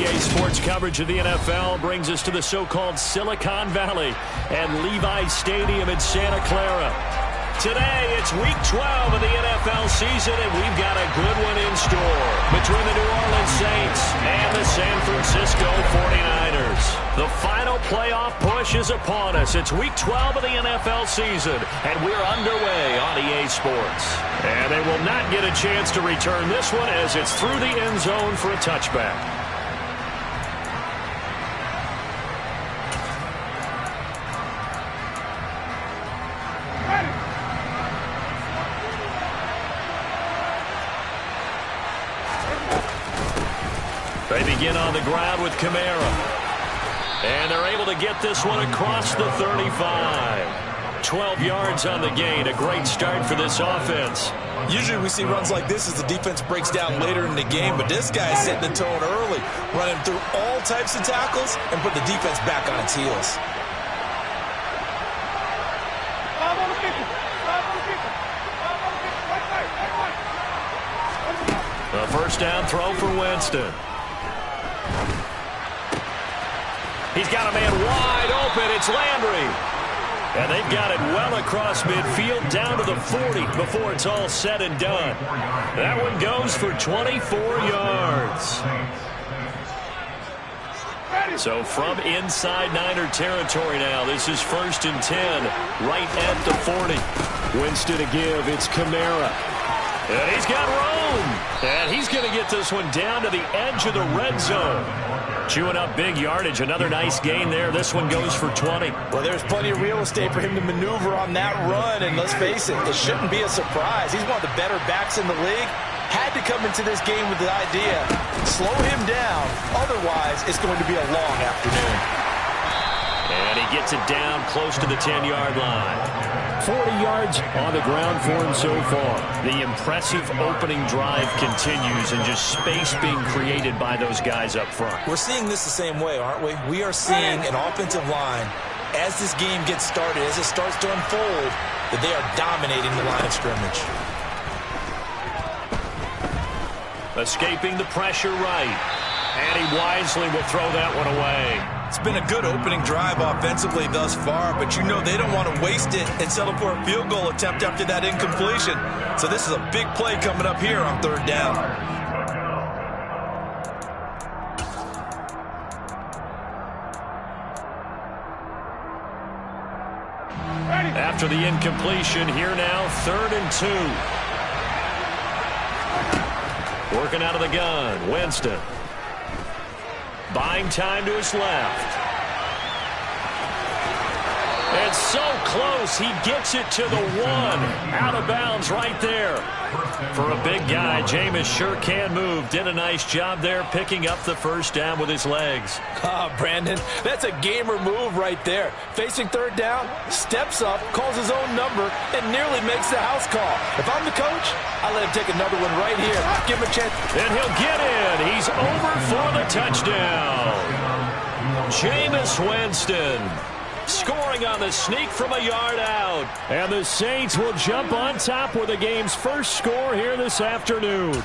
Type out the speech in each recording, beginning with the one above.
EA Sports coverage of the NFL brings us to the so-called Silicon Valley and Levi Stadium in Santa Clara. Today, it's Week 12 of the NFL season, and we've got a good one in store between the New Orleans Saints and the San Francisco 49ers. The final playoff push is upon us. It's Week 12 of the NFL season, and we're underway on EA Sports. And they will not get a chance to return this one as it's through the end zone for a touchback. They begin on the ground with Kamara. And they're able to get this one across the 35. 12 yards on the gain. A great start for this offense. Usually we see runs like this as the defense breaks down later in the game, but this guy is setting the tone early, running through all types of tackles and put the defense back on its heels. A first down throw for Winston. He's got a man wide open. It's Landry. And they've got it well across midfield down to the 40 before it's all said and done. That one goes for 24 yards. So from inside Niner territory now, this is 1st and 10 right at the 40. Winston to give. It's Kamara. And he's got room. And he's going to get this one down to the edge of the red zone. Chewing up big yardage. Another nice gain there. This one goes for 20. Well, there's plenty of real estate for him to maneuver on that run. And let's face it, it shouldn't be a surprise. He's one of the better backs in the league. Had to come into this game with the idea, slow him down. Otherwise, it's going to be a long afternoon. And he gets it down close to the 10-yard line. 40 yards on the ground for him so far. The impressive opening drive continues and just space being created by those guys up front. We're seeing this the same way, aren't we? We are seeing an offensive line, as this game gets started, as it starts to unfold, that they are dominating the line of scrimmage. Escaping the pressure right. And he wisely will throw that one away. It's been a good opening drive offensively thus far, but you know they don't want to waste it and settle for a field goal attempt after that incompletion. So this is a big play coming up here on 3rd down. After the incompletion, here now, 3rd and 2. Working out of the gun, Winston. Buying time to his left. And so close, he gets it to the 1. Out of bounds right there. For a big guy, Jameis sure can move. Did a nice job there picking up the first down with his legs. Brandon, that's a gamer move right there. Facing 3rd down, steps up, calls his own number, and nearly makes the house call. If I'm the coach, I'll let him take another one right here. Give him a chance. And he'll get in. He's over for the touchdown. Jameis Winston scoring on the sneak from a yard out. And the Saints will jump on top with the game's first score here this afternoon.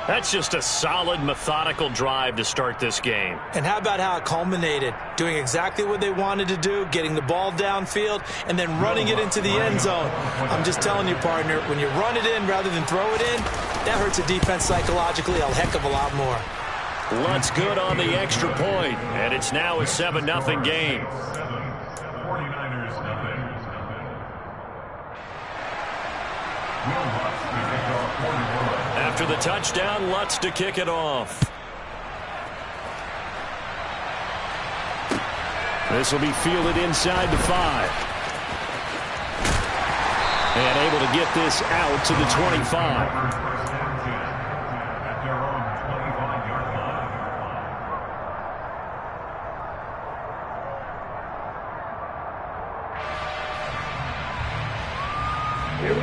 That's just a solid, methodical drive to start this game. And how about how it culminated? Doing exactly what they wanted to do, getting the ball downfield, and then running it into the end zone. I'm just telling you, partner, when you run it in rather than throw it in, that hurts a defense psychologically a heck of a lot more. Lutz good on the extra point, and it's now a 7-0 game. After the touchdown, Lutz to kick it off. This will be fielded inside the 5. And able to get this out to the 25.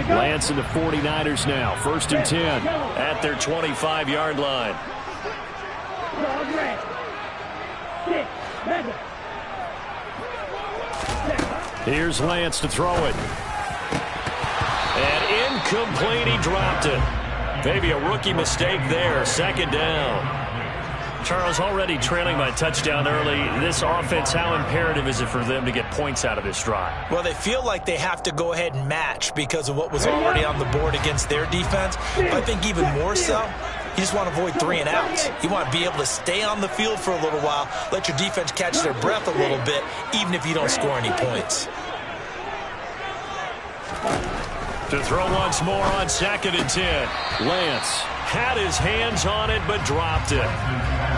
Lance and the 49ers now. 1st and 10 at their 25-yard line. Here's Lance to throw it. And incomplete. He dropped it. Maybe a rookie mistake there. 2nd down. Charles, already trailing by touchdown early. This offense, how imperative is it for them to get points out of this drive? Well, they feel like they have to go ahead and match because of what was already on the board against their defense. But I think even more so, you just want to avoid 3 and outs. You want to be able to stay on the field for a little while, let your defense catch their breath a little bit, even if you don't score any points. To throw once more on 2nd and 10. Lance had his hands on it but dropped it.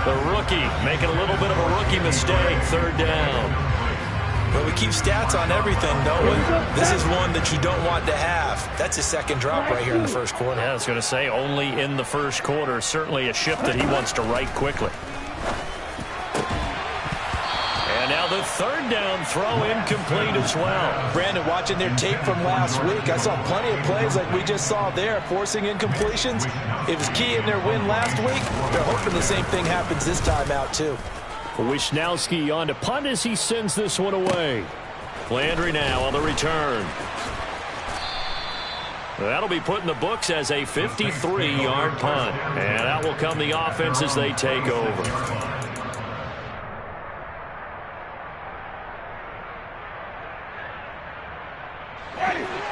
The rookie making a little bit of a rookie mistake. 3rd down. Well, we keep stats on everything, don't we? This is one that you don't want to have. That's his 2nd drop right here in the 1st quarter. Yeah, I was going to say only in the 1st quarter. Certainly a ship that he wants to right quickly. And now the 3rd down throw incomplete as well. Brandon, watching their tape from last week, I saw plenty of plays like we just saw there, forcing incompletions. It was key in their win last week. They're hoping the same thing happens this time out, too. Wisnowski on to punt as he sends this one away. Landry now on the return. That'll be put in the books as a 53-yard punt. And out will come the offense as they take over.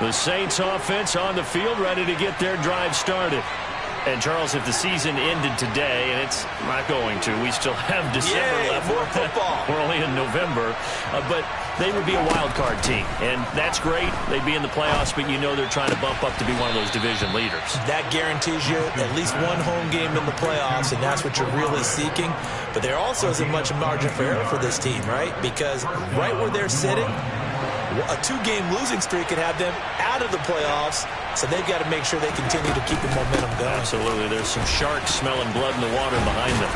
The Saints offense on the field, ready to get their drive started. And, Charles, if the season ended today, and it's not going to, we still have December left. More football. We're only in November. But they would be a wild card team. And that's great. They'd be in the playoffs, but you know they're trying to bump up to be one of those division leaders. That guarantees you at least one home game in the playoffs, and that's what you're really seeking. But there also isn't much margin for error for this team, right? Because right where they're sitting, a 2-game losing streak could have them out of the playoffs, so they've got to make sure they continue to keep the momentum going. Absolutely. There's some sharks smelling blood in the water behind them.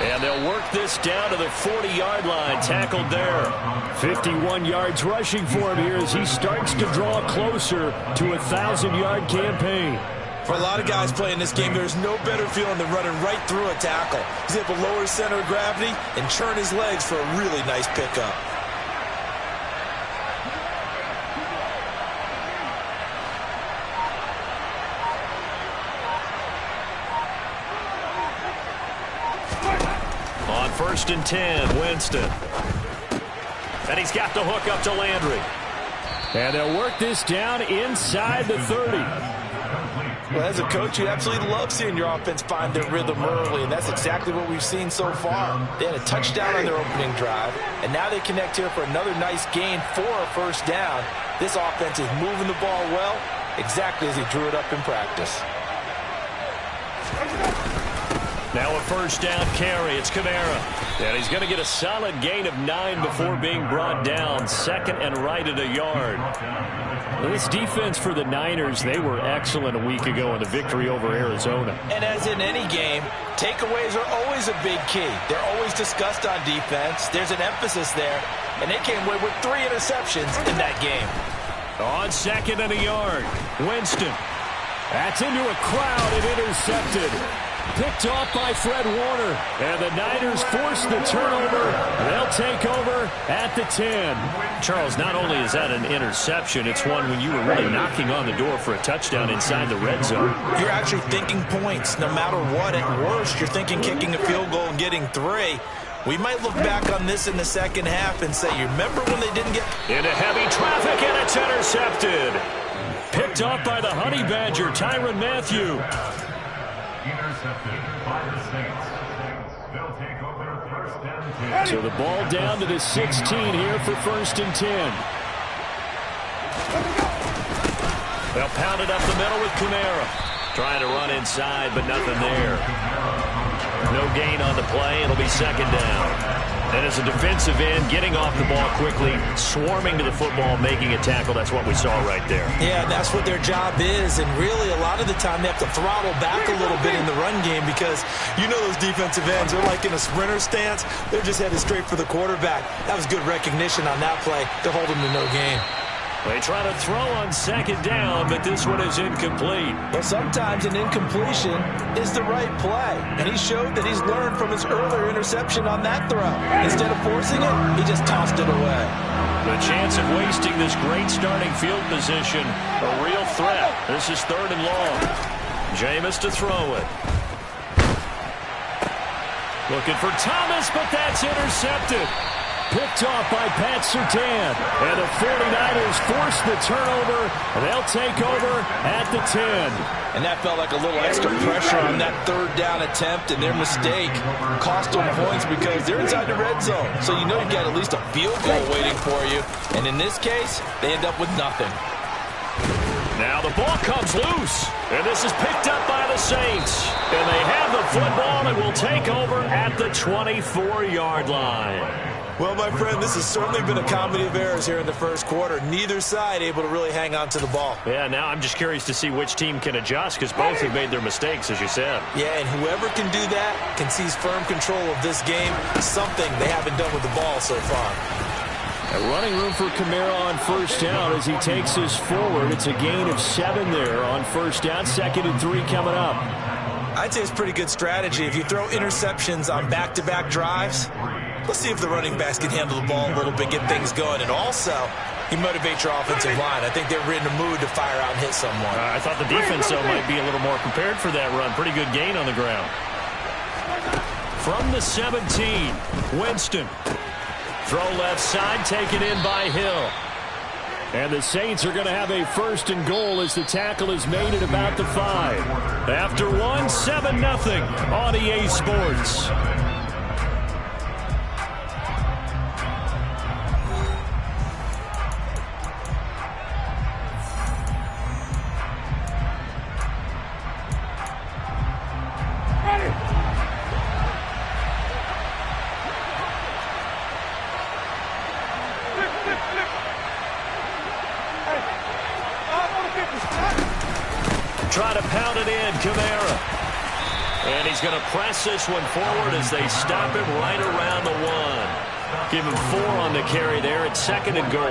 And they'll work this down to the 40-yard line. Tackled there. 51 yards rushing for him here as he starts to draw closer to a 1,000-yard campaign. For a lot of guys playing this game, there's no better feeling than running right through a tackle. He's able to lower his center of gravity and churn his legs for a really nice pickup. On 1st and 10, Winston. And he's got the hook up to Landry. And they'll work this down inside the 30. Well, as a coach, you absolutely love seeing your offense find their rhythm early, and that's exactly what we've seen so far. They had a touchdown on their opening drive, and now they connect here for another nice gain for a 1st down. This offense is moving the ball well, exactly as he drew it up in practice. Now a 1st down carry. It's Kamara. And he's going to get a solid gain of 9 before being brought down. 2nd and right at a yard. This defense for the Niners, they were excellent a week ago in the victory over Arizona. And as in any game, takeaways are always a big key. They're always discussed on defense. There's an emphasis there. And they came away with 3 interceptions in that game. On 2nd and a yard, Winston. That's into a crowd and intercepted. Picked off by Fred Warner. And the Niners force the turnover. They'll take over at the 10. Charles, not only is that an interception, it's one when you were really knocking on the door for a touchdown inside the red zone. You're actually thinking points no matter what. At worst, you're thinking kicking a field goal and getting 3. We might look back on this in the 2nd half and say, you remember when they didn't get... Into heavy traffic, and it's intercepted. Picked off by the Honey Badger, Tyrann Mathieu. Intercepted by the Saints. They'll take over 1st and 10. So the ball down to the 16 here for 1st and 10. They'll pound it up the middle with Kamara. Trying to run inside, but nothing there. No gain on the play. It'll be 2nd down. And as a defensive end, getting off the ball quickly, swarming to the football, making a tackle, that's what we saw right there. Yeah, that's what their job is. And really, a lot of the time, they have to throttle back a little bit in the run game because you know those defensive ends, they're like in a sprinter stance. They're just headed straight for the quarterback. That was good recognition on that play to hold them to no gain. They try to throw on 2nd down, but this one is incomplete. Well, sometimes an incompletion is the right play. And he showed that he's learned from his earlier interception on that throw. Instead of forcing it, he just tossed it away. The chance of wasting this great starting field position, a real threat. This is 3rd and long. Jameis to throw it. Looking for Thomas, but that's intercepted. Picked off by Pat Surtain. And the 49ers force the turnover. They'll take over at the 10. And that felt like a little extra pressure on that third down attempt, and their mistake cost them points because they're inside the red zone. So you know you've got at least a field goal waiting for you. And in this case, they end up with nothing. Now the ball comes loose, and this is picked up by the Saints. And they have the football and will take over at the 24-yard line. Well, my friend, this has certainly been a comedy of errors here in the first quarter. Neither side able to really hang on to the ball. Yeah, now I'm just curious to see which team can adjust because both have made their mistakes, as you said. Yeah, and whoever can do that can seize firm control of this game, something they haven't done with the ball so far. Running room for Kamara on first down as he takes us forward. It's a gain of 7 there on first down. 2nd and 3 coming up. I'd say it's pretty good strategy. If you throw interceptions on back-to-back drives, let's see if the running backs can handle the ball a little bit, get things going. And also, you motivate your offensive line. I think they're in a mood to fire out and hit someone. I thought the defense, though, might be a little more prepared for that run. Pretty good gain on the ground. From the 17, Winston. Throw left side, taken in by Hill. And the Saints are going to have a 1st and goal as the tackle is made at about the 5. After 1, 7-0 on EA Sports. Try to pound it in, Kamara. And he's going to press this one forward as they stop him right around the 1. Give him 4 on the carry there at 2nd and goal.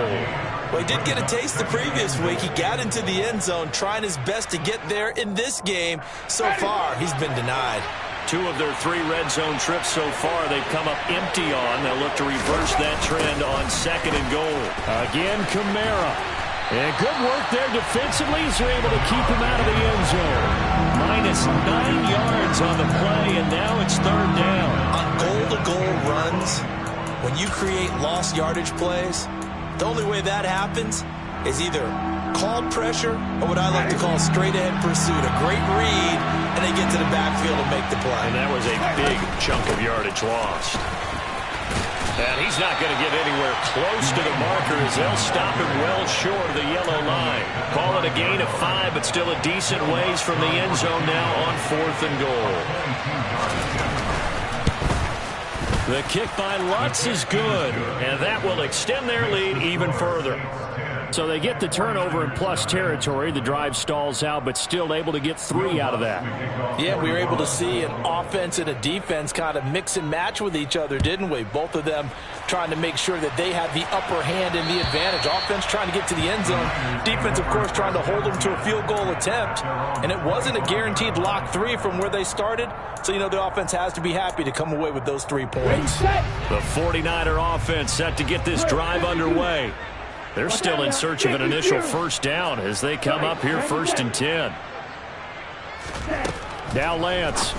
Well, he did get a taste the previous week. He got into the end zone, trying his best to get there in this game. So far, he's been denied. 2 of their 3 red zone trips so far they've come up empty on. They'll look to reverse that trend on 2nd and goal. Again, Kamara. And good work there defensively as they're able to keep him out of the end zone. -9 yards on the play, and now it's 3rd down. On goal-to-goal runs, when you create lost yardage plays, the only way that happens is either called pressure or what I like to call straight-ahead pursuit. A great read, and they get to the backfield and make the play. And that was a big chunk of yardage lost. And he's not going to get anywhere close to the marker as they'll stop him well short of the yellow line. Call it a gain of 5, but still a decent ways from the end zone now on 4th and goal. The kick by Lutz is good, and that will extend their lead even further. So they get the turnover in plus territory. The drive stalls out, but still able to get 3 out of that. Yeah, we were able to see an offense and a defense kind of mix and match with each other, didn't we? Both of them trying to make sure that they had the upper hand and the advantage. Offense trying to get to the end zone. Defense, of course, trying to hold them to a field goal attempt. And it wasn't a guaranteed lock 3 from where they started. So, you know, the offense has to be happy to come away with those 3 points. The 49er offense set to get this drive underway. They're still in search of an initial 1st down as they come up here 1st and 10. Now Lance.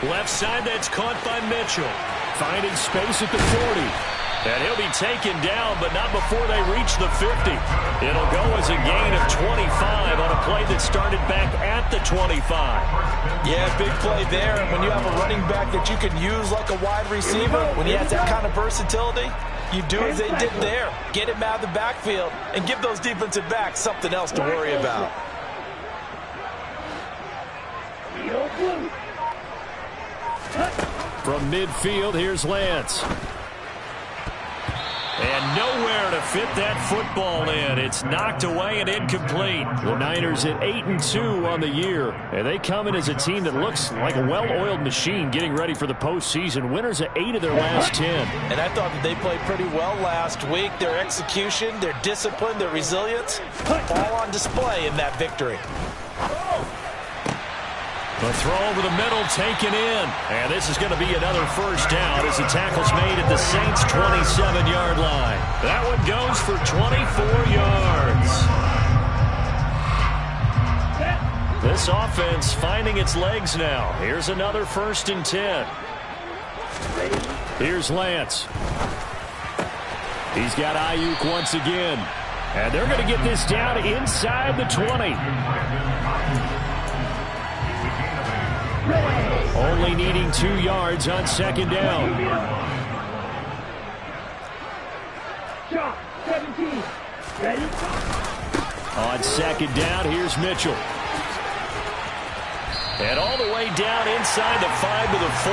Left side, that's caught by Mitchell. Finding space at the 40. And he'll be taken down, but not before they reach the 50. It'll go as a gain of 25 on a play that started back at the 25. Yeah, big play there. And when you have a running back that you can use like a wide receiver, when he has that kind of versatility, you do as they did there. Get him out of the backfield and give those defensive backs something else to worry about. From midfield, here's Lance. And nowhere to fit that football in. It's knocked away and incomplete. The Niners at 8-2 on the year. And they come in as a team that looks like a well-oiled machine getting ready for the postseason. Winners at 8 of their last 10. And I thought that they played pretty well last week. Their execution, their discipline, their resilience, all on display in that victory. The throw over the middle taken in. And this is going to be another 1st down as the tackle's made at the Saints' 27-yard line. That one goes for 24 yards. This offense finding its legs now. Here's another 1st and 10. Here's Lance. He's got Ayuk once again. And they're going to get this down inside the 20. Only needing 2 yards on second down. On second down, here's Mitchell. And all the way down inside the 5 to the 4.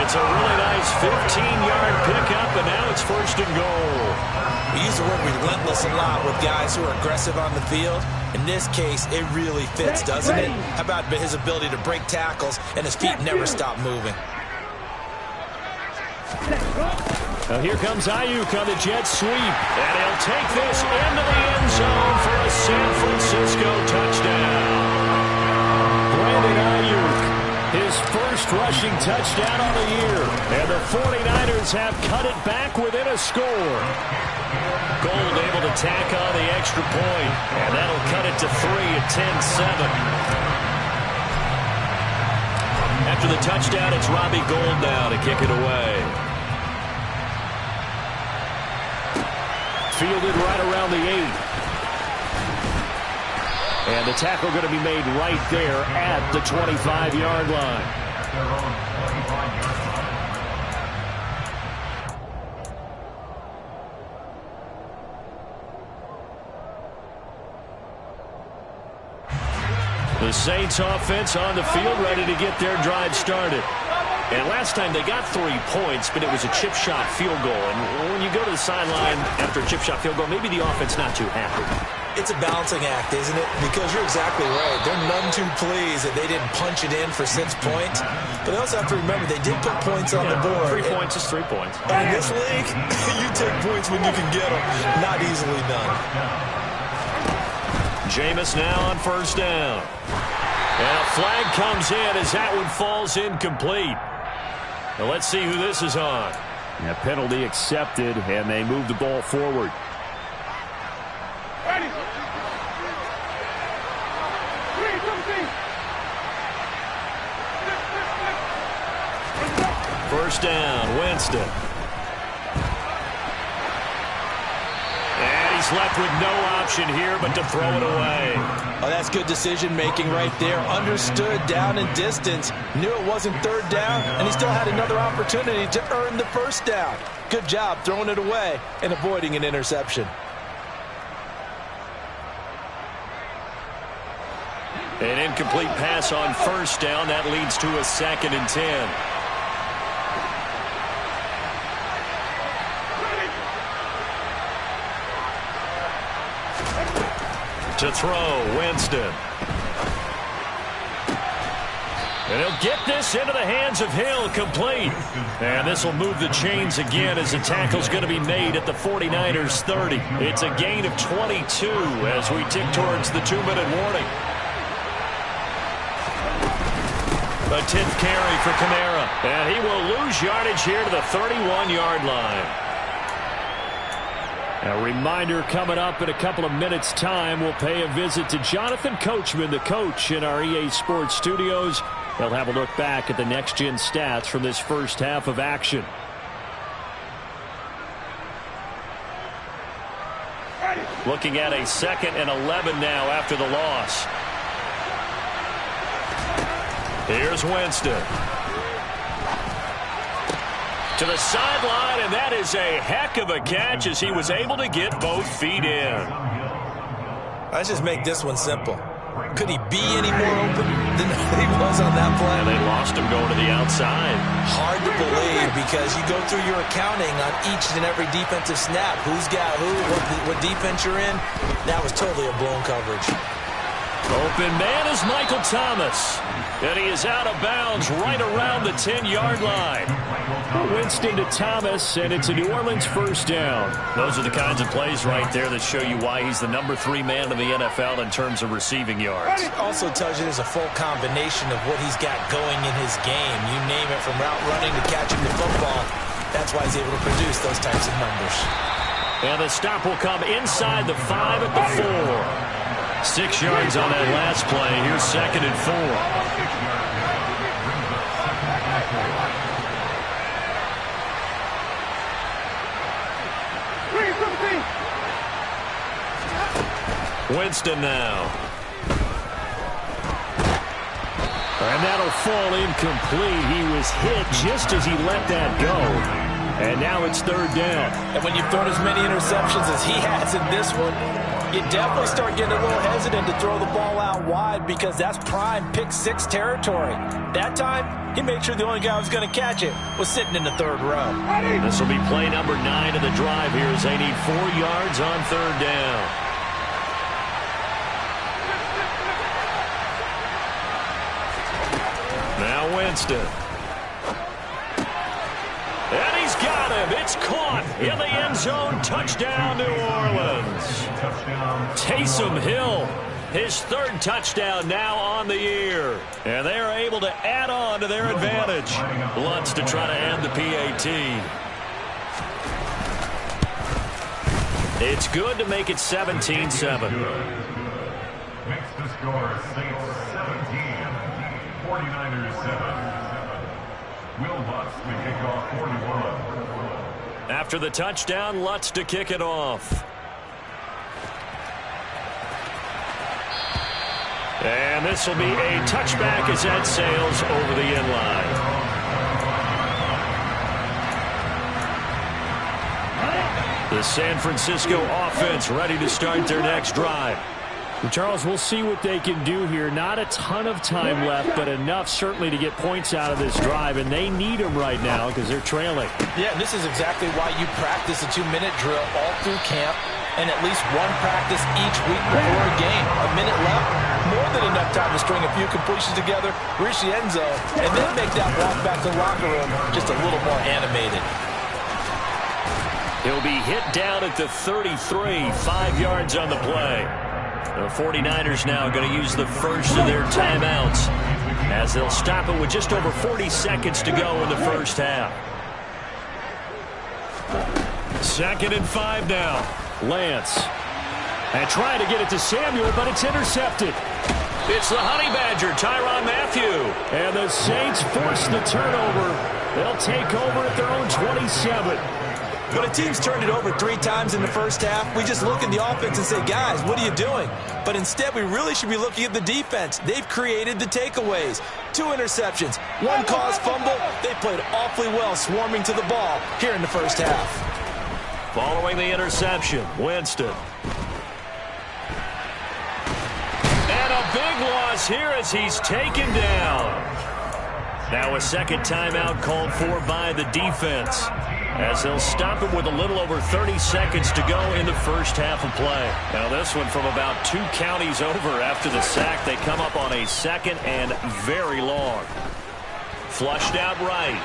It's a really nice 15-yard pickup, and now it's first and goal. We use the word relentless a lot with guys who are aggressive on the field. In this case, it really fits, doesn't it? How about his ability to break tackles and his feet never stop moving? Now here comes Ayuk on the jet sweep, and he'll take this into the end zone for a San Francisco touchdown. Brandon Ayuk, his first rushing touchdown on the year, and the 49ers have cut it back within a score. Gold able to tack on the extra point, and that'll cut it to 3 at 10-7. After the touchdown, it's Robbie Gould now to kick it away. Fielded right around the 8. And the tackle going to be made right there at the 25-yard line. The Saints offense on the field, ready to get their drive started. And last time they got 3 points, but it was a chip shot field goal. And when you go to the sideline after a chip shot field goal, maybe the offense not too happy. It's a balancing act, isn't it? Because you're exactly right. They're none too pleased that they didn't punch it in for 6 points. But they also have to remember they did put points on the board. 3 points is 3 points. And in this league, you take points when you can get them. Not easily done. Jameis now on first down. And a flag comes in as that one falls incomplete. Now let's see who this is on. A penalty accepted, and they move the ball forward. First down, Winston. And he's left with no option here but to throw it away. Oh, that's good decision-making right there. Understood down and distance. Knew it wasn't third down, and he still had another opportunity to earn the first down. Good job throwing it away and avoiding an interception. An incomplete pass on first down. That leads to a 2nd and 10. To throw, Winston. And he'll get this into the hands of Hill, complete. And this will move the chains again as the tackle's going to be made at the 49ers 30. It's a gain of 22 as we tick towards the 2-minute warning. A 10th carry for Kamara. And he will lose yardage here to the 31-yard line. A reminder coming up in a couple of minutes' time. We'll pay a visit to Jonathan Coachman, the coach in our EA Sports studios. They'll have a look back at the next-gen stats from this first half of action. Looking at a 2nd and 11 now after the loss. Here's Winston. To the sideline, and that is a heck of a catch as he was able to get both feet in. Let's just make this one simple. Could he be any more open than he was on that play? And they lost him going to the outside. Hard to believe because you go through your accounting on each and every defensive snap. Who's got who, what defense you're in. That was totally a blown coverage. Open man is Michael Thomas. And he is out of bounds right around the 10-yard line. Winston to Thomas, and it's a New Orleans first down. Those are the kinds of plays right there that show you why he's the number 3 man in the NFL in terms of receiving yards. Also tells you there's a full combination of what he's got going in his game. You name it, from route running to catching the football. That's why he's able to produce those types of numbers. And the stop will come inside the 5 at the 4. 6 yards on that last play. Here's 2nd and 4. Winston now. And that'll fall incomplete. He was hit just as he let that go. And now it's third down. And when you've thrown as many interceptions as he has in this one, you definitely start getting a little hesitant to throw the ball out wide because that's prime pick six territory. That time, he made sure the only guy who was going to catch it was sitting in the third row. This will be play number 9 of the drive here as they need 4 yards on third down. Now Winston. And he's got him. It's caught in the end zone. Touchdown, New Orleans. Taysom Hill, his third touchdown now on the year. And they are able to add on to their advantage. Lutz to try to end the PAT. It's good to make it 17-7. Makes the score Saints 17, 49ers 7. Will Lutz to kick off 41. After the touchdown, Lutz to kick it off. And this will be a touchback as that sails over the end line. The San Francisco offense ready to start their next drive. Charles, we'll see what they can do here. Not a ton of time left, but enough certainly to get points out of this drive, and they need them right now because they're trailing. Yeah, and this is exactly why you practice a 2-minute drill all through camp and at least one practice each week before a game. A minute left, more than enough time to string a few completions together, reach the end zone, and then make that walk back to the locker room just a little more animated. He'll be hit down at the 33, 5 yards on the play. The 49ers now going to use the first of their timeouts as they'll stop it with just over 40 seconds to go in the first half. 2nd and 5 now. Lance. And trying to get it to Samuel, but it's intercepted. It's the Honey Badger, Tyrann Mathieu. And the Saints force the turnover. They'll take over at their own 27. When a team's turned it over 3 times in the first half, we just look at the offense and say, guys, what are you doing? But instead, we really should be looking at the defense. They've created the takeaways. 2 interceptions, 1 caused fumble. They played awfully well swarming to the ball here in the first half. Following the interception, Winston. And a big loss here as he's taken down. Now a second timeout called for by the defense, as they'll stop it with a little over 30 seconds to go in the first half of play. Now this one from about 2 counties over after the sack. They come up on a second and very long. Flushed out right.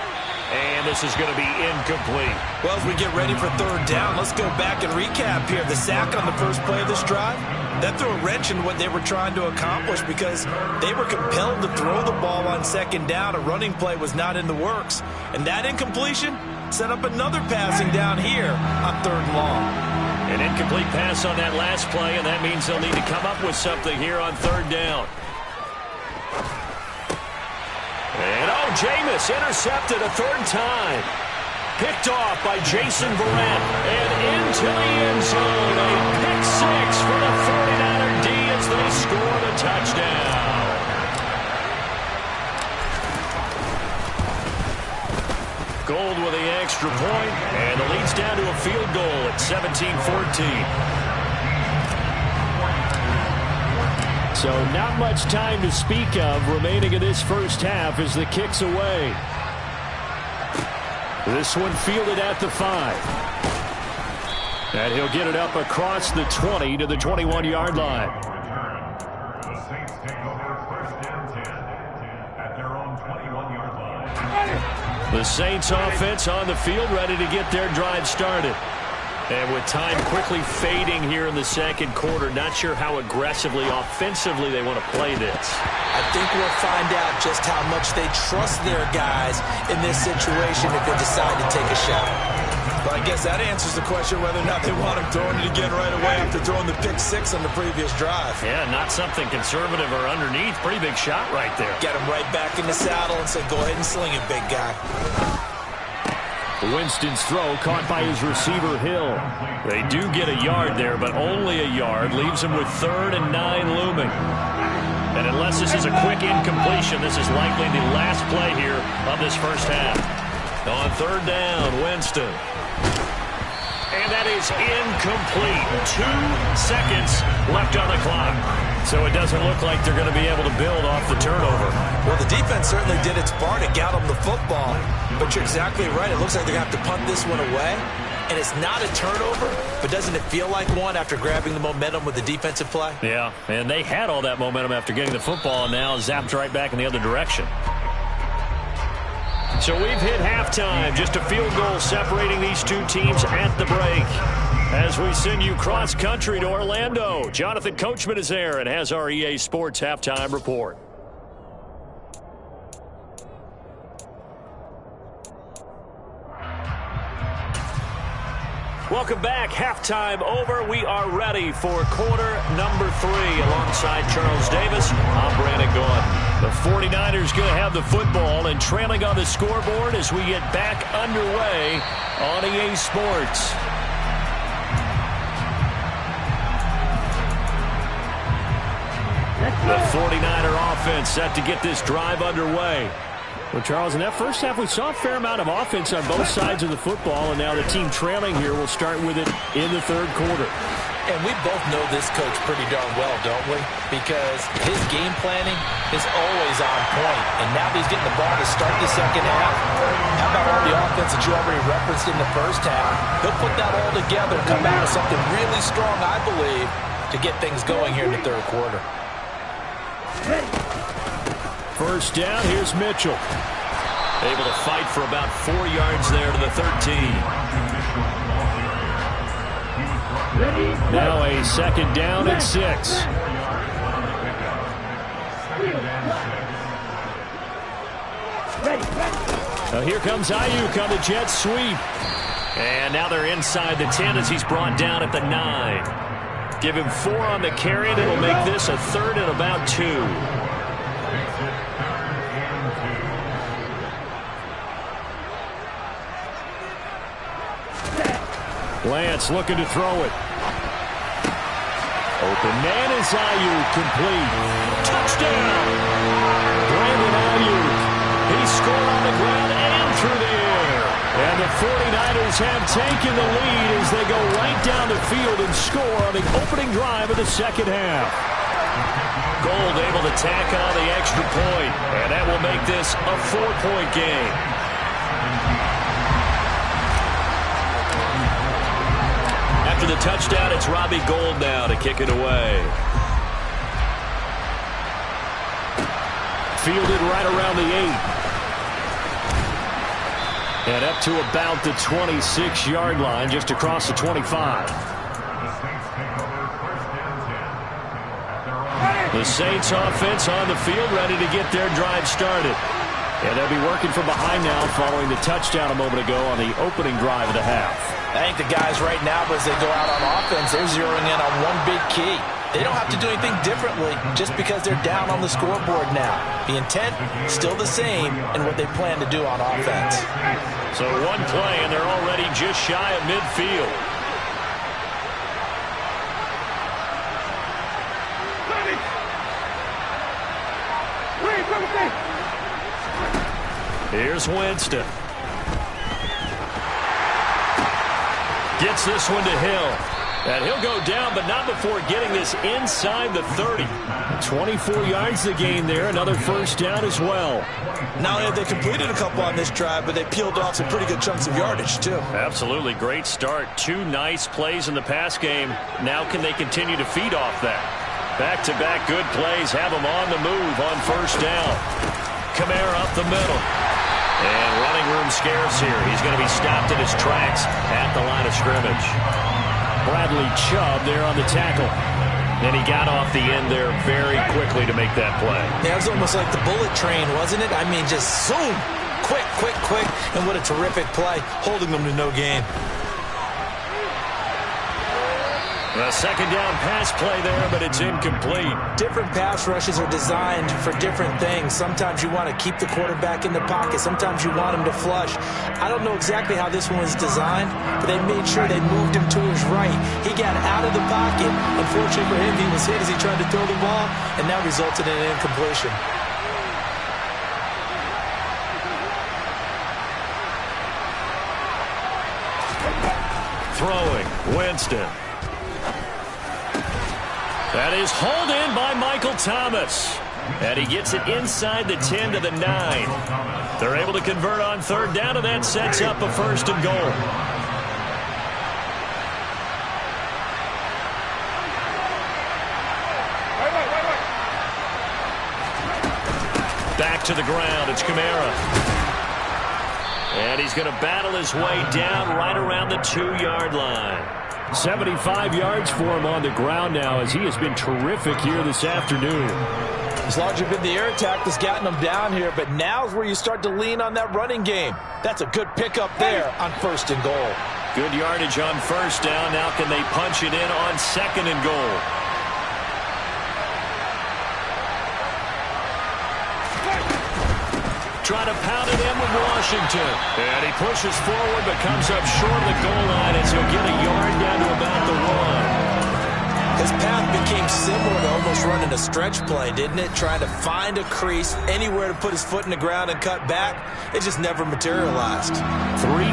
And this is going to be incomplete. Well, as we get ready for third down, let's go back and recap here. The sack on the first play of this drive, that threw a wrench in what they were trying to accomplish because they were compelled to throw the ball on second down. A running play was not in the works. And that incompletion set up another passing down here on 3rd and long. An incomplete pass on that last play, and that means they'll need to come up with something here on 3rd down. And Jameis intercepted a 3rd time. Picked off by Jason Verrett. And into the end zone. A pick 6 for the 49er D as they score the touchdown. Gold with the extra point, and the lead's down to a field goal at 17-14. So not much time to speak of remaining in this first half as the kick's away. This one fielded at the 5. And he'll get it up across the 20 to the 21-yard line. The Saints take over 1st and 10 at their own 21-yard line. The Saints offense on the field ready to get their drive started. And with time quickly fading here in the second quarter, not sure how aggressively, offensively they want to play this. I think we'll find out just how much they trust their guys in this situation if they decide to take a shot. But I guess that answers the question whether or not they want him throwing it again right away after throwing the pick 6 on the previous drive. Yeah, not something conservative or underneath. Pretty big shot right there. Get him right back in the saddle and say, go ahead and sling it, big guy. Winston's throw caught by his receiver, Hill. They do get a yard there, but only a yard. Leaves him with 3rd and 9 looming. And unless this is a quick incompletion, this is likely the last play here of this first half. On 3rd down, Winston. And that is incomplete. 2 seconds left on the clock. So it doesn't look like they're going to be able to build off the turnover. Well, the defense certainly did its part to get them the football. But you're exactly right. It looks like they're going to have to punt this one away. And it's not a turnover, but doesn't it feel like one after grabbing the momentum with the defensive play? Yeah, and they had all that momentum after getting the football, and now zapped right back in the other direction. So we've hit halftime. Just a field goal separating these two teams at the break. As we send you cross-country to Orlando, Jonathan Coachman is there and has our EA Sports halftime report. Welcome back. Halftime over. We are ready for quarter number 3. Alongside Charles Davis, I'm Brandon Gaudin. The 49ers going to have the football and trailing on the scoreboard as we get back underway on EA Sports. The 49er offense set to get this drive underway. Well, Charles, in that first half, we saw a fair amount of offense on both sides of the football, and now the team trailing here will start with it in the 3rd quarter. And we both know this coach pretty darn well, don't we? Because his game planning is always on point. And now that he's getting the ball to start the second half, how about all the offense that you already referenced in the first half? He'll put that all together and come out with something really strong, I believe, to get things going here in the 3rd quarter. First down, here's Mitchell. Able to fight for about 4 yards there to the 13. Now a 2nd down and 6. Now here comes Ayuk on the jet sweep. And now they're inside the 10 as he's brought down at the 9. Give him 4 on the carry, and it'll make this a 3rd and about 2. Lance looking to throw it. Open man is Ayuk, complete. Touchdown! Brandon Ayuk. He scored on the ground and through the air. And the 49ers have taken the lead as they go right down the field and score on the opening drive of the second half. Gold able to tack on the extra point, and that will make this a 4-point game. After the touchdown, it's Robbie Gould now to kick it away. Fielded right around the 8. And up to about the 26-yard line, just across the 25. The Saints offense on the field, ready to get their drive started. And they'll be working from behind now following the touchdown a moment ago on the opening drive of the half. I think the guys right now, as they go out on offense, they're zeroing in on one big key. They don't have to do anything differently just because they're down on the scoreboard now. The intent, still the same in what they plan to do on offense. So one play, and they're already just shy of midfield. Here's Winston. Gets this one to Hill. And he'll go down, but not before getting this inside the 30. 24 yards to gain there. Another first down as well. Not only have they completed a couple on this drive, but they peeled off some pretty good chunks of yardage, too. Absolutely. Great start. 2 nice plays in the pass game. Now can they continue to feed off that? Back-to-back good plays have them on the move on first down. Kamara up the middle. And running room scarce here. He's going to be stopped in his tracks at the line of scrimmage. Bradley Chubb there on the tackle. And he got off the end there very quickly to make that play. Yeah, it was almost like the bullet train, wasn't it? I mean, just zoom. Quick, quick, quick. And what a terrific play, holding them to no gain. A second down pass play there, but it's incomplete. Different pass rushes are designed for different things. Sometimes you want to keep the quarterback in the pocket. Sometimes you want him to flush. I don't know exactly how this one was designed, but they made sure they moved him to his right. He got out of the pocket. Unfortunately for him, he was hit as he tried to throw the ball, and that resulted in an incompletion. Throwing, Winston. That is hauled in by Michael Thomas. And he gets it inside the 10 to the 9. They're able to convert on third down, and that sets up a first and goal. Back to the ground. It's Kamara. And he's going to battle his way down right around the 2-yard line. 75 yards for him on the ground now, as he has been terrific here this afternoon. It's largely been the air attack that's gotten him down here, but now's where you start to lean on that running game. That's a good pickup there on first and goal. Good yardage on first down. Now can they punch it in on second and goal? Trying to pound it in with Washington. And he pushes forward but comes up short of the goal line as he'll get a yard down to about the 1. His path became similar to almost running a stretch play, didn't it? Trying to find a crease, anywhere to put his foot in the ground and cut back. It just never materialized. 3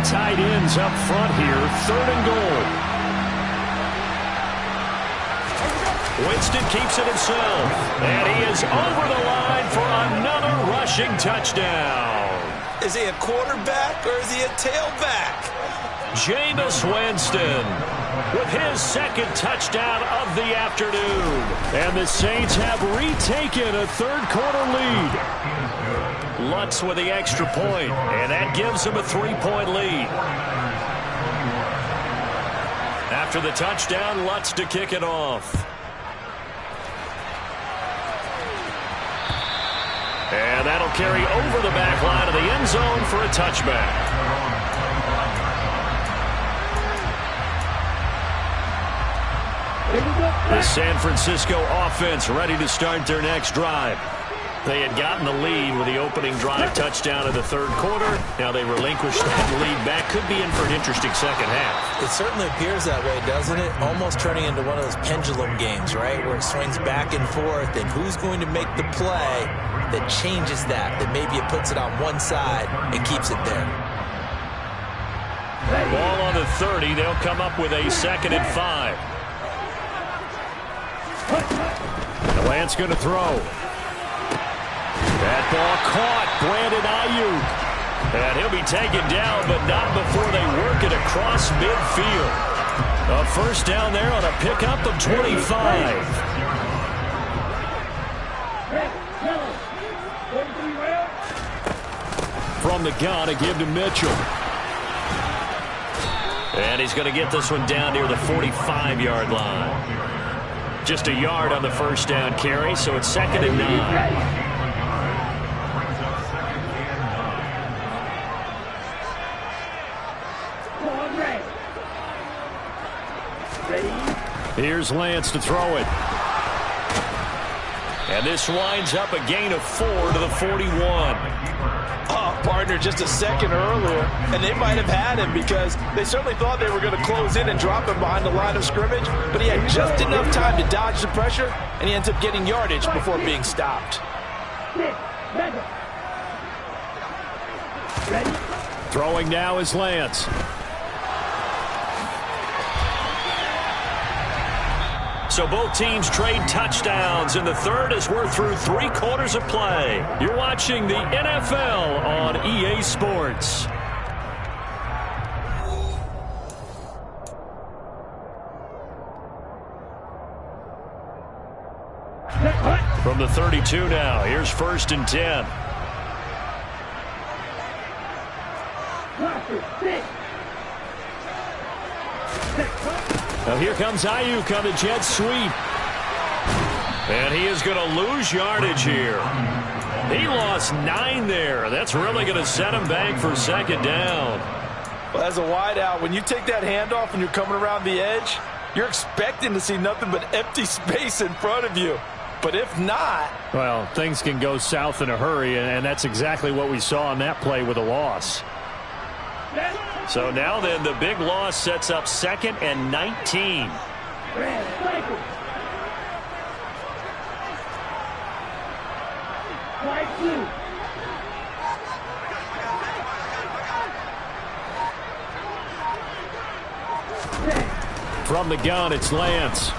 tight ends up front here, third and goal. Winston keeps it himself. And he is over the line for another rushing touchdown. Is he a quarterback or is he a tailback? Jameis Winston with his second touchdown of the afternoon. And the Saints have retaken a third-quarter lead. Lutz with the extra point, and that gives him a 3-point lead. After the touchdown, Lutz to kick it off. And that'll carry over the back line of the end zone for a touchback. The San Francisco offense ready to start their next drive. They had gotten the lead with the opening drive touchdown in the third quarter. Now they relinquished that lead back. Could be in for an interesting second half. It certainly appears that way, doesn't it? Almost turning into one of those pendulum games, right? Where it swings back and forth, and who's going to make the play that changes that maybe it puts it on one side and keeps it there. Ball on the 30. They'll come up with a 2nd and 5. Lance going to throw. That ball caught. Brandon Ayuk. And he'll be taken down, but not before they work it across midfield. A first down there on a pickup of 25. From the gun, a give to Mitchell. And he's going to get this one down near the 45-yard line. Just a yard on the first down carry, so it's 2nd and 9. Here's Lance to throw it. And this winds up a gain of 4 to the 41. Partner, just a second earlier, and they might have had him because they certainly thought they were going to close in and drop him behind the line of scrimmage, but he had just enough time to dodge the pressure, and he ends up getting yardage before being stopped. Throwing now is Lance. So both teams trade touchdowns in the third as we're through 3 quarters of play. You're watching the NFL on EA Sports. From the 32 now, here's 1st and 10. Now here comes Ayuk on the jet sweep. And he is going to lose yardage here. He lost 9 there. That's really going to set him back for 2nd down. Well, as a wideout, when you take that handoff and you're coming around the edge, You're expecting to see nothing but empty space in front of you. But if not... Well, things can go south in a hurry, and that's exactly what we saw on that play with a loss. So now then, the big loss sets up 2nd and 19. From the gun, it's Lance.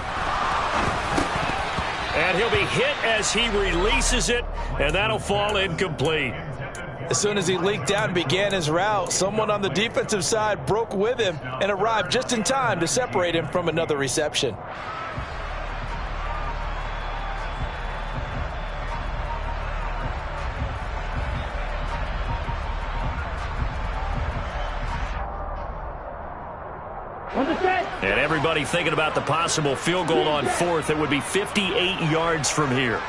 And he'll be hit as he releases it, and that'll fall incomplete. As soon as he leaked out and began his route, someone on the defensive side broke with him and arrived just in time to separate him from another reception. And everybody thinking about the possible field goal on 4th. It would be 58 yards from here.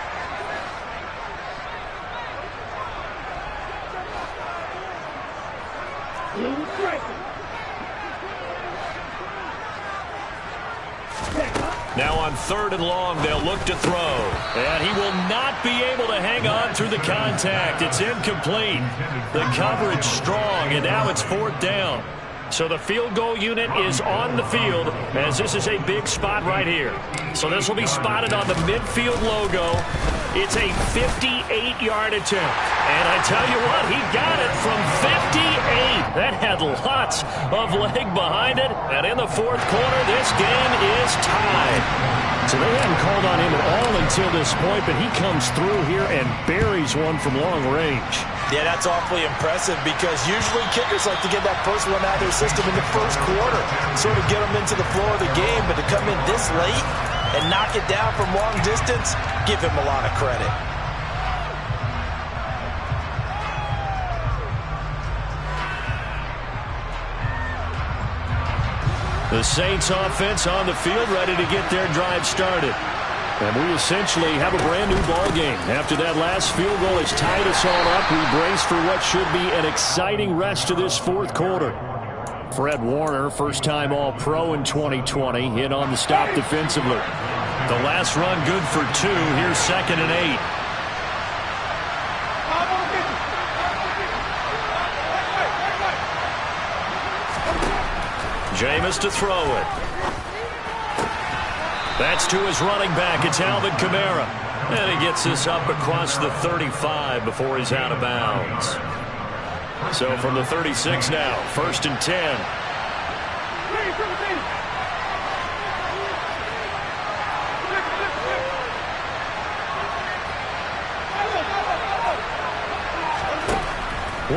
Now on 3rd and long, they'll look to throw. And he will not be able to hang on through the contact. It's incomplete. The coverage strong, and now it's 4th down. So the field goal unit is on the field as this is a big spot right here. So this will be spotted on the midfield logo. It's a 58-yard attempt. And I tell you what, he got it from 58. That had lots of leg behind it. And in the 4th quarter, this game is tied. So they hadn't called on him at all until this point, but he comes through here and buries one from long range. Yeah, that's awfully impressive because usually kickers like to get that first one out of their system in the 1st quarter, sort of get them into the flow of the game, but to come in this late and knock it down from long distance, give him a lot of credit. The Saints offense on the field ready to get their drive started. And we essentially have a brand new ball game. After that last field goal has tied us all up, we brace for what should be an exciting rest of this 4th quarter. Fred Warner, first-time All-Pro in 2020, hit on the stop defensively. The last run good for 2. Here's 2nd and 8. Jameis to throw it. That's to his running back. It's Alvin Kamara. And he gets this up across the 35 before he's out of bounds. So from the 36 now, 1st and 10.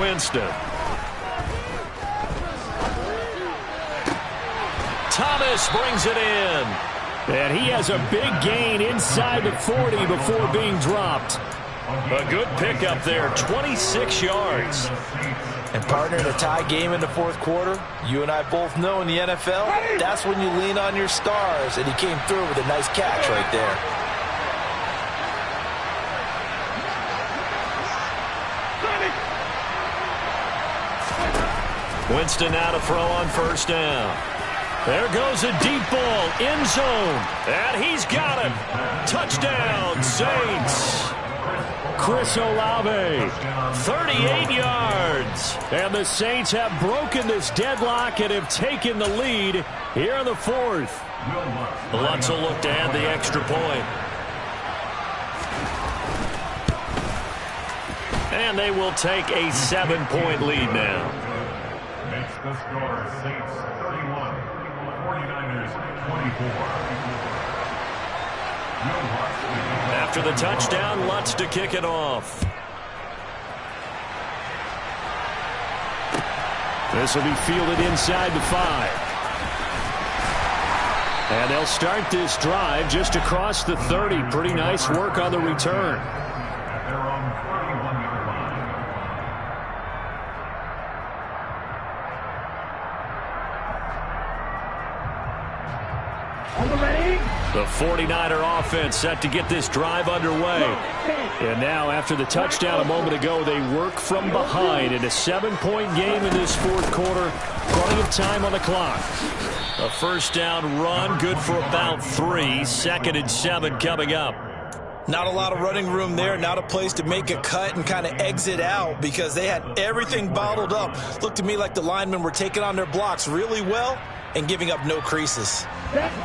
Winston. Thomas brings it in. And he has a big gain inside the 40 before being dropped. A good pickup there, 26 yards. And partner, in a tie game in the 4th quarter, you and I both know in the NFL, that's when you lean on your stars, and he came through with a nice catch right there. Winston now to throw on 1st down. There goes a deep ball, end zone, and he's got it. Touchdown, Saints. Chris Olave, 38 yards. And the Saints have broken this deadlock and have taken the lead here in the 4th. Lutz will look to add the extra point. And they will take a 7-point lead now. Makes the score Saints 31, 49ers 24. After the touchdown, Lutz to kick it off. This will be fielded inside the 5. And they'll start this drive just across the 30. Pretty nice work on the return. They're on 31-yard line. The 49er offense set to get this drive underway. And now, after the touchdown a moment ago, they work from behind in a 7-point game in this 4th quarter. Plenty of time on the clock. A first down run, good for about 3. 2nd and 7 coming up. Not a lot of running room there, not a place to make a cut and kind of exit out because they had everything bottled up. Looked to me like the linemen were taking on their blocks really well and giving up no creases.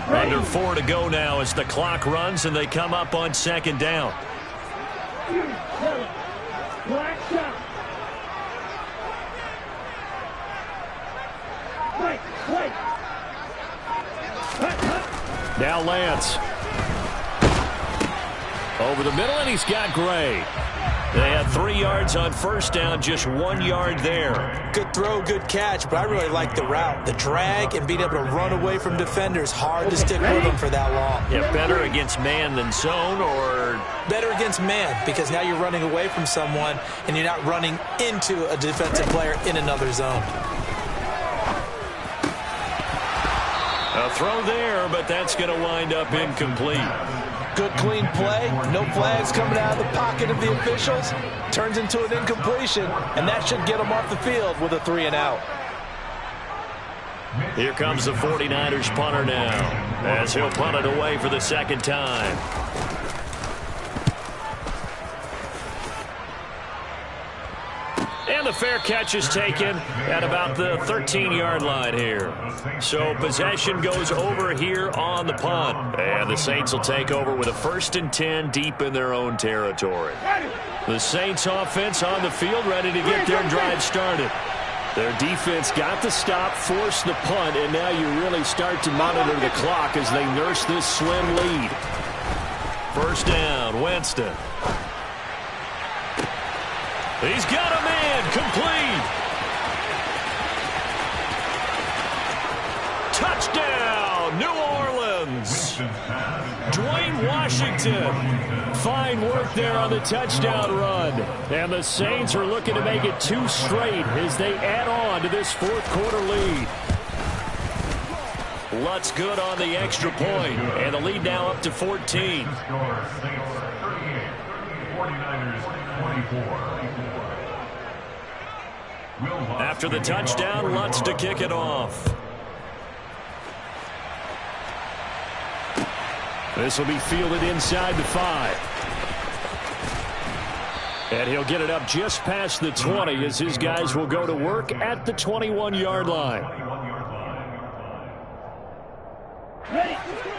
Under 4 to go now as the clock runs and they come up on 2nd down. Now Lance. Over the middle, and he's got Gray. They had 3 yards on first down, just 1 yard there. Good throw, good catch, but I really like the route. The drag and being able to run away from defenders, hard to stick with them for that long. Yeah, better against man than zone, or? Better against man, because now you're running away from someone, and you're not running into a defensive player in another zone. A throw there, but that's going to wind up incomplete. Good clean play, no flags coming out of the pocket of the officials. Turns into an incompletion, and that should get them off the field with a 3 and out. Here comes the 49ers punter now, as he'll punt it away for the 2nd time. And the fair catch is taken at about the 13-yard line here. So possession goes over here on the punt. And the Saints will take over with a 1st and 10 deep in their own territory. The Saints offense on the field ready to get their drive started. Their defense got the stop, forced the punt, and now you really start to monitor the clock as they nurse this slim lead. First down, Winston. He's got a man, complete. Touchdown, New Orleans. Dwayne Washington. Fine work there on the touchdown run. And the Saints are looking to make it 2 straight as they add on to this 4th quarter lead. Lutz good on the extra point, and the lead now up to 14. 49ers 24. After the touchdown, Lutz to kick it off. This will be fielded inside the 5. And he'll get it up just past the 20 as his guys will go to work at the 21-yard line.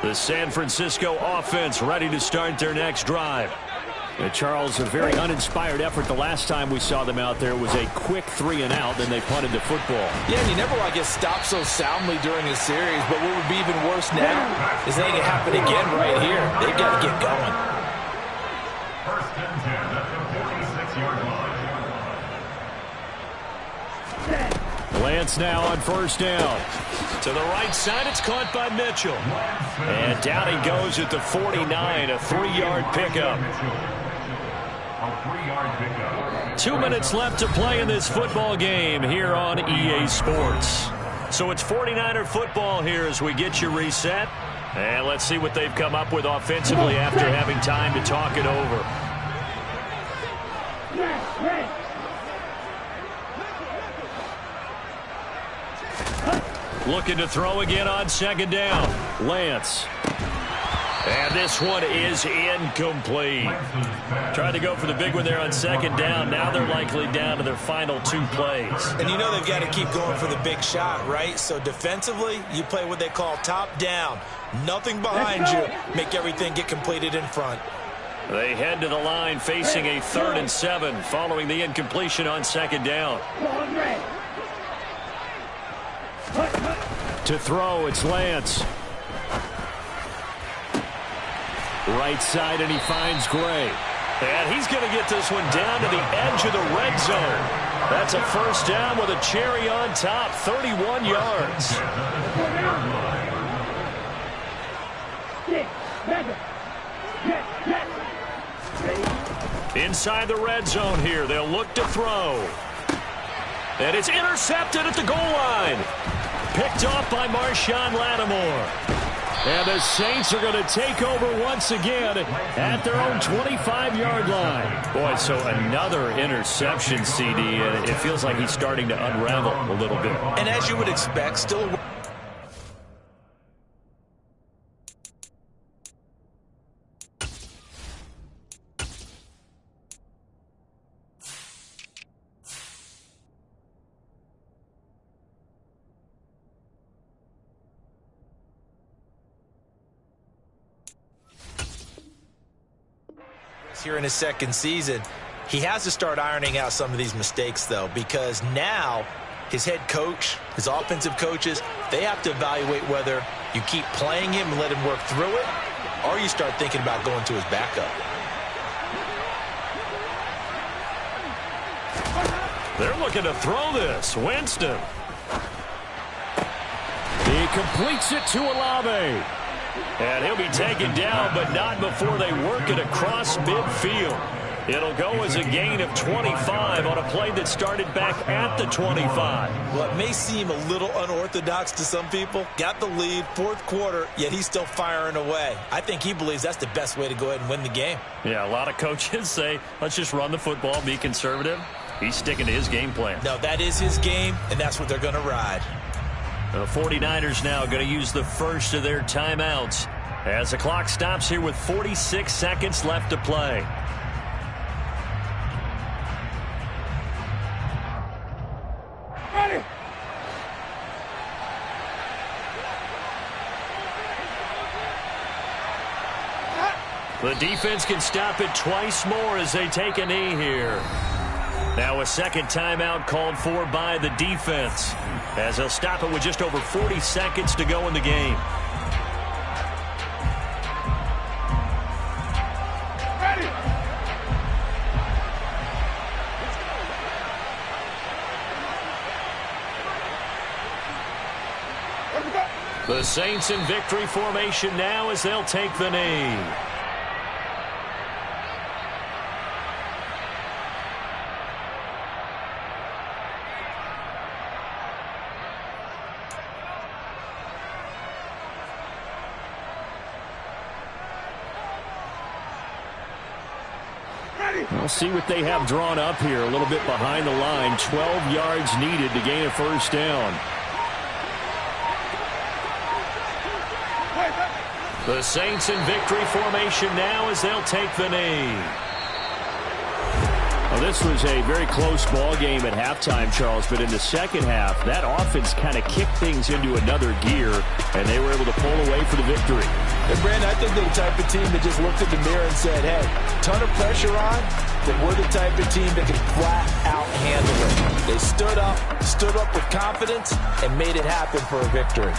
The San Francisco offense ready to start their next drive. Charles, a very uninspired effort the last time we saw them out there. It was a quick 3 and out, then they punted the football. Yeah, and you never want to get stopped so soundly during a series, but what would be even worse now is letting it happen again right here. They've got to get going. 1st and 10 at the 46-yard line. Lance now on first down. To the right side, it's caught by Mitchell. And down he goes at the 49, a 3-yard pickup. 2 minutes left to play in this football game here on EA Sports. So it's 49er football here as we get you reset. And let's see what they've come up with offensively after having time to talk it over. Looking to throw again on 2nd down. Lance. And this one is incomplete. Tried to go for the big one there on 2nd down. Now they're likely down to their final 2 plays. And you know they've got to keep going for the big shot, right? So defensively, you play what they call top down. Nothing behind you. Make everything get completed in front. They head to the line facing a 3rd and 7 following the incompletion on 2nd down. To throw, it's Lance. Right side, and he finds Gray. And he's going to get this one down to the edge of the red zone. That's a first down with a cherry on top, 31 yards. Inside the red zone here, they'll look to throw. And it's intercepted at the goal line. Picked off by Marshawn Lattimore. And the Saints are going to take over once again at their own 25-yard line. Boy, so another interception, CD, and it feels like he's starting to unravel a little bit. And as you would expect, still Here in his second season, he has to start ironing out some of these mistakes, though, because now his head coach, his offensive coaches, they have to evaluate whether you keep playing him and let him work through it, or you start thinking about going to his backup. They're looking to throw this. Winston. He completes it to Olave. And he'll be taken down, but not before they work it across midfield. It'll go as a gain of 25 on a play that started back at the 25. Well, it may seem a little unorthodox to some people. Got the lead, fourth quarter, yet he's still firing away. I think he believes that's the best way to go ahead and win the game. Yeah, a lot of coaches say, let's just run the football, be conservative. He's sticking to his game plan. No, that is his game, and that's what they're going to ride. The 49ers now going to use the first of their timeouts as the clock stops here with 46 seconds left to play. Ready. The defense can stop it twice more as they take a knee here. Now a second timeout called for by the defense as they'll stop it with just over 40 seconds to go in the game. Ready. The Saints in victory formation now as they'll take the knee. We'll see what they have drawn up here. A little bit behind the line. 12 yards needed to gain a first down. The Saints in victory formation now as they'll take the knee. Well, this was a very close ball game at halftime, Charles, but in the second half, that offense kind of kicked things into another gear, and they were able to pull away for the victory. And, Brandon, I think they're the type of team that just looked in the mirror and said, hey, ton of pressure on, but we're the type of team that can flat out handle it. They stood up with confidence, and made it happen for a victory.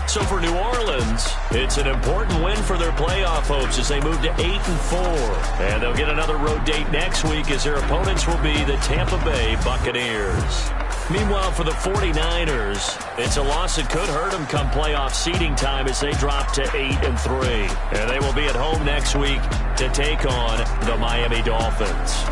So for New Orleans, it's an important win for their playoff hopes as they move to 8-4. And they'll get another road date next week as their opponents will be the Tampa Bay Buccaneers. Meanwhile, for the 49ers, it's a loss that could hurt them come playoff seeding time as they drop to 8-3. And they will be at home next week to take on the Miami Dolphins.